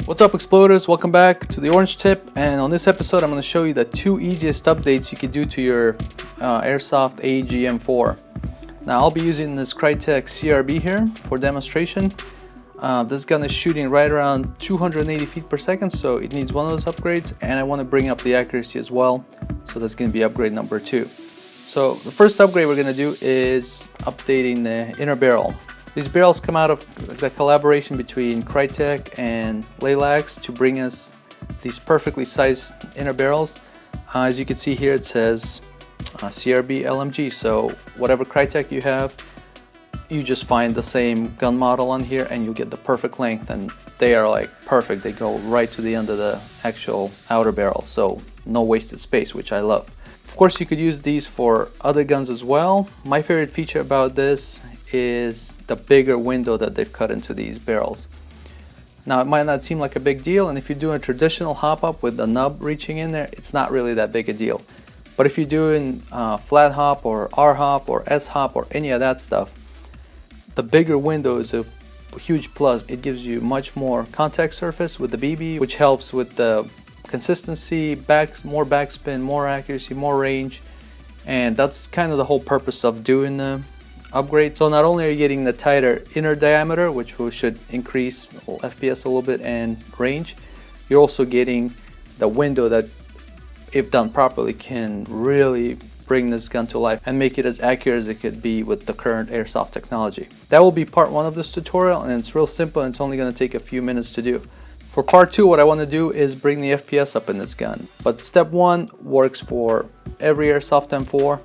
What's up, exploders? Welcome back to the Orange Tip, and on this episode I'm going to show you the 2 easiest updates you can do to your Airsoft AEG-M4. Now I'll be using this Krytac CRB here for demonstration. This gun is shooting right around 280 feet per second, so it needs one of those upgrades, and I want to bring up the accuracy as well, so that's going to be upgrade number 2. So the first upgrade we're going to do is updating the inner barrel. These barrels come out of the collaboration between Krytac and Leilax to bring us these perfectly sized inner barrels. As you can see here, it says CRB LMG, so whatever Krytac you have, you just find the same gun model on here and you'll get the perfect length, and they are like perfect. They go right to the end of the actual outer barrel, so no wasted space, which I love. Of course, you could use these for other guns as well. My favorite feature about this is the bigger window that they've cut into these barrels. Now it might not seem like a big deal, and if you're doing a traditional hop up with the nub reaching in there, it's not really that big a deal. But if you're doing flat hop or R hop or S hop or any of that stuff, the bigger window is a huge plus. It gives you much more contact surface with the BB, which helps with the consistency, more backspin, more accuracy, more range, and that's kind of the whole purpose of doing the upgrade. So not only are you getting the tighter inner diameter, which should increase FPS a little bit and range, you're also getting the window that, if done properly, can really bring this gun to life and make it as accurate as it could be with the current airsoft technology. That will be part 1 of this tutorial, and it's real simple and it's only going to take a few minutes to do. For part 2, what I want to do is bring the FPS up in this gun. But step 1 works for every airsoft M4.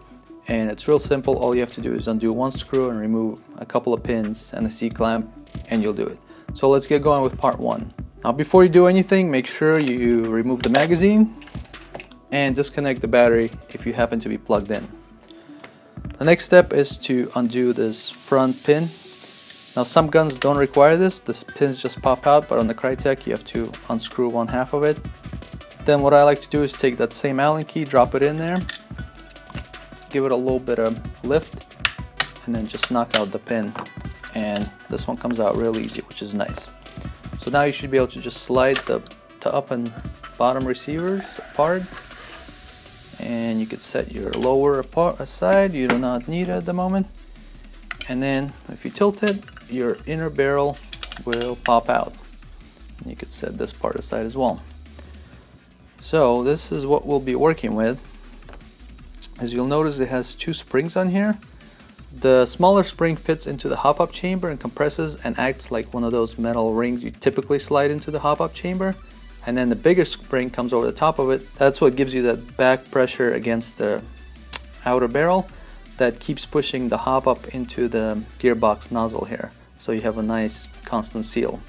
And it's real simple. All you have to do is undo one screw and remove a couple of pins and a C-clamp, and you'll do it. So let's get going with part 1. Now before you do anything, make sure you remove the magazine and disconnect the battery if you happen to be plugged in. The next step is to undo this front pin. Now some guns don't require this. The pins just pop out, but on the Krytac you have to unscrew one half of it. Then what I like to do is take that same Allen key, drop it in there, give it a little bit of lift, and then just knock out the pin, and this one comes out real easy, which is nice. So now you should be able to just slide the top and bottom receivers apart, and you could set your lower aside. You do not need it at the moment, and then if you tilt it, your inner barrel will pop out. You could set this part aside as well. So this is what we'll be working with. As you'll notice, it has 2 springs on here. The smaller spring fits into the hop-up chamber and compresses and acts like one of those metal rings you typically slide into the hop-up chamber. And then the bigger spring comes over the top of it. That's what gives you that back pressure against the outer barrel that keeps pushing the hop-up into the gearbox nozzle here. So you have a nice constant seal.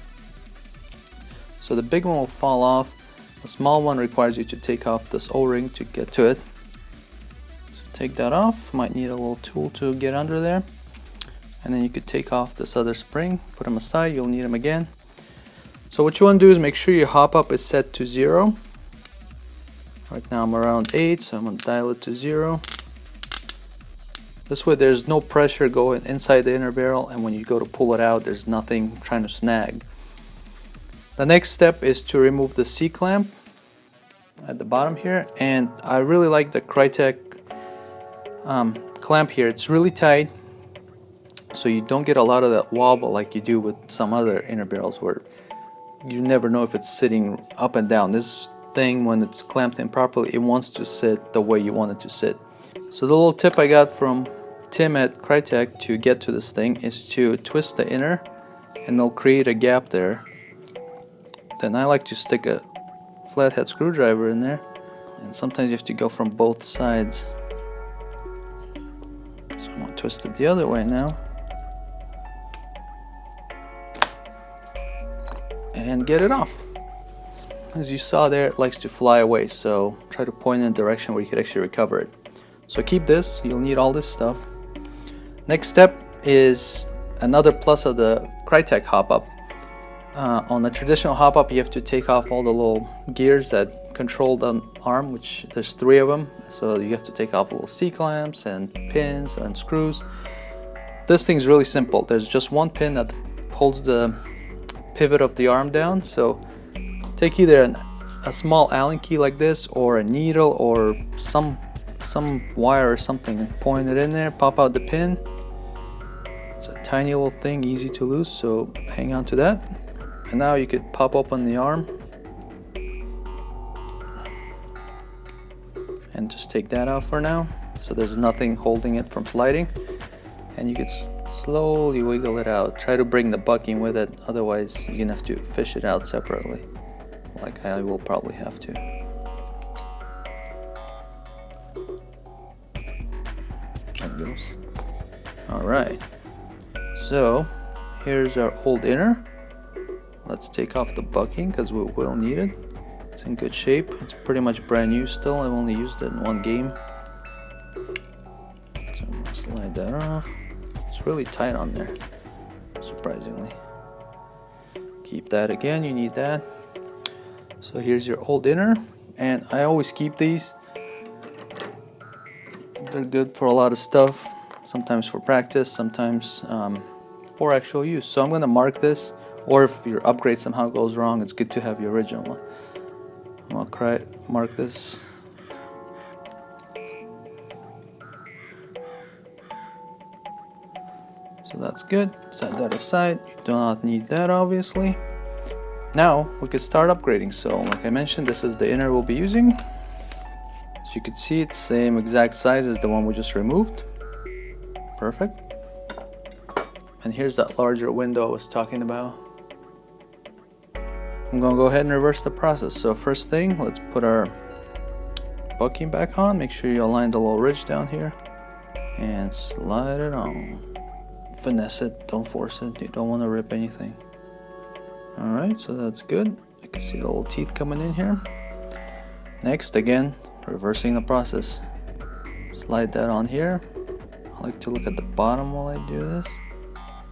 So the big one will fall off. The small one requires you to take off this O-ring to get to it. Take that off. Might need a little tool to get under there, and then you could take off this other spring, put them aside. You'll need them again. So what you want to do is make sure your hop up is set to 0. Right now I'm around 8, so I'm going to dial it to 0. This way there's no pressure going inside the inner barrel, and when you go to pull it out, there's nothing trying to snag. The next step is to remove the C-clamp at the bottom here, and I really like the Krytac clamp here. It's really tight, so you don't get a lot of that wobble like you do with some other inner barrels where you never know if it's sitting up and down. This thing, when it's clamped in properly, it wants to sit the way you want it to sit. So the little tip I got from Tim at Krytac to get to this thing is to twist the inner, and they'll create a gap there. Then I like to stick a flathead screwdriver in there, and sometimes you have to go from both sides. I'm going to twist it the other way now and get it off. As you saw there, it likes to fly away, so try to point in a direction where you could actually recover it. So keep this, you'll need all this stuff. Next step is another plus of the Krytac hop-up. On the traditional hop-up, you have to take off all the little gears that control the arm, which there's 3 of them. So you have to take off little C-clamps and pins and screws. This thing's really simple. There's just one pin that holds the pivot of the arm down. So take either a small Allen key like this, or a needle, or some wire or something, and point it in there, pop out the pin. It's a tiny little thing, easy to lose, so hang on to that. And now you could pop open the arm and just take that out for now, so there's nothing holding it from sliding. And you could slowly wiggle it out. Try to bring the bucking with it, otherwise you're gonna have to fish it out separately, like I will probably have to. That goes. Alright, so here's our old inner. Let's take off the bucking because we will need it. It's in good shape. It's pretty much brand new still. I've only used it in one game. So I'm gonna slide that off. It's really tight on there, surprisingly. Keep that again, you need that. So here's your old inner, and I always keep these. They're good for a lot of stuff, sometimes for practice, sometimes for actual use. So I'm going to mark this, or if your upgrade somehow goes wrong, it's good to have your original one. I'll mark this. So that's good. Set that aside. You do not need that, obviously. Now we could start upgrading. So like I mentioned, this is the inner we'll be using. As you can see, it's the same exact size as the one we just removed. Perfect. And here's that larger window I was talking about. I'm gonna go ahead and reverse the process. So first thing, let's put our bucking back on. Make sure you align the little ridge down here and slide it on. Finesse it, don't force it. You don't want to rip anything. Alright, so that's good. You can see the little teeth coming in here. Next, again, reversing the process. Slide that on here. I like to look at the bottom while I do this,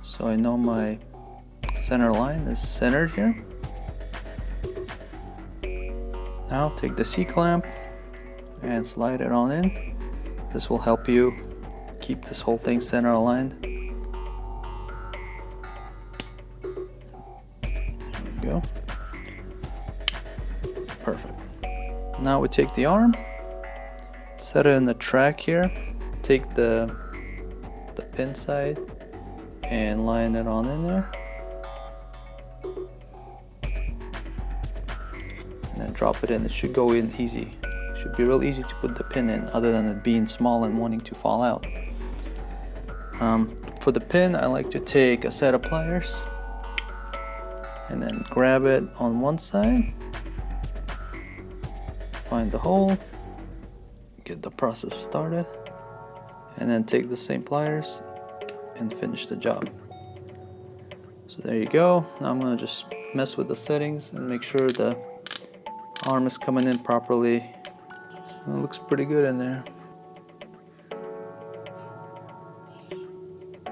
so I know my center line is centered here. Now take the C-clamp and slide it on in. This will help you keep this whole thing center aligned. Go. Perfect. Now we take the arm, set it in the track here, take the pin side and line it on in there, and then drop it in. It should go in easy. It should be real easy to put the pin in, other than it being small and wanting to fall out. For the pin, I like to take a set of pliers and then grab it on one side, find the hole, get the process started, and then take the same pliers and finish the job. So there you go. Now I'm gonna just mess with the settings and make sure the arm is coming in properly. It looks pretty good in there.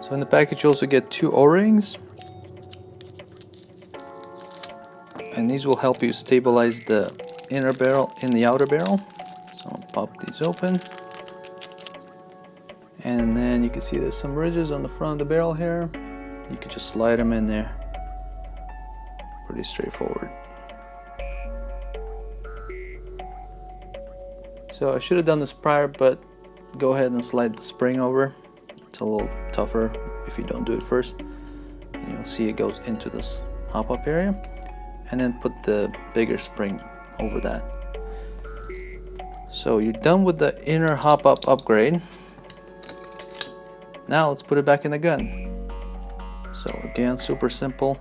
So in the package you also get 2 O-rings, and these will help you stabilize the inner barrel in the outer barrel. So I'll pop these open, and then you can see there's some ridges on the front of the barrel here. You can just slide them in there. Pretty straightforward. So I should have done this prior, but go ahead and slide the spring over. It's a little tougher if you don't do it first. And you'll see it goes into this hop-up area, and then put the bigger spring over that. So you're done with the inner hop-up upgrade. Now let's put it back in the gun. So again, super simple.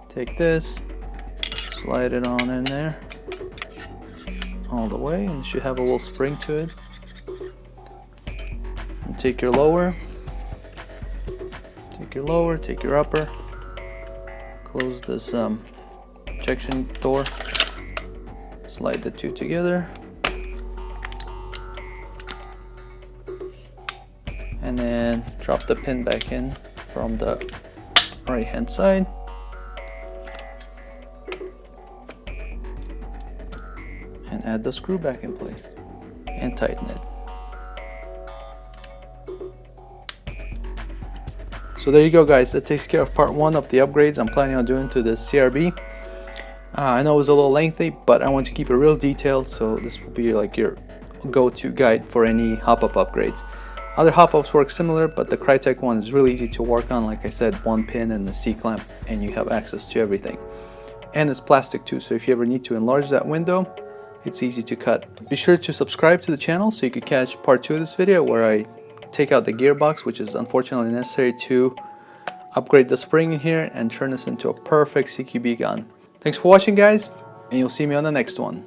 Take this, slide it on in there all the way, and it should have a little spring to it. And take your lower, take your upper, close this ejection door, slide the 2 together, and then drop the pin back in from the right hand side. And add the screw back in place and tighten it. So there you go, guys. That takes care of part 1 of the upgrades I'm planning on doing to this CRB. I know it was a little lengthy, but I want to keep it real detailed, so this will be like your go-to guide for any hop-up upgrades. Other hop-ups work similar, but the Crytek one is really easy to work on. Like I said, one pin and the C-clamp, and you have access to everything. And it's plastic too, so if you ever need to enlarge that window, it's easy to cut. Be sure to subscribe to the channel so you can catch part 2 of this video, where I take out the gearbox, which is unfortunately necessary to upgrade the spring in here and turn this into a perfect CQB gun. Thanks for watching, guys, and you'll see me on the next one.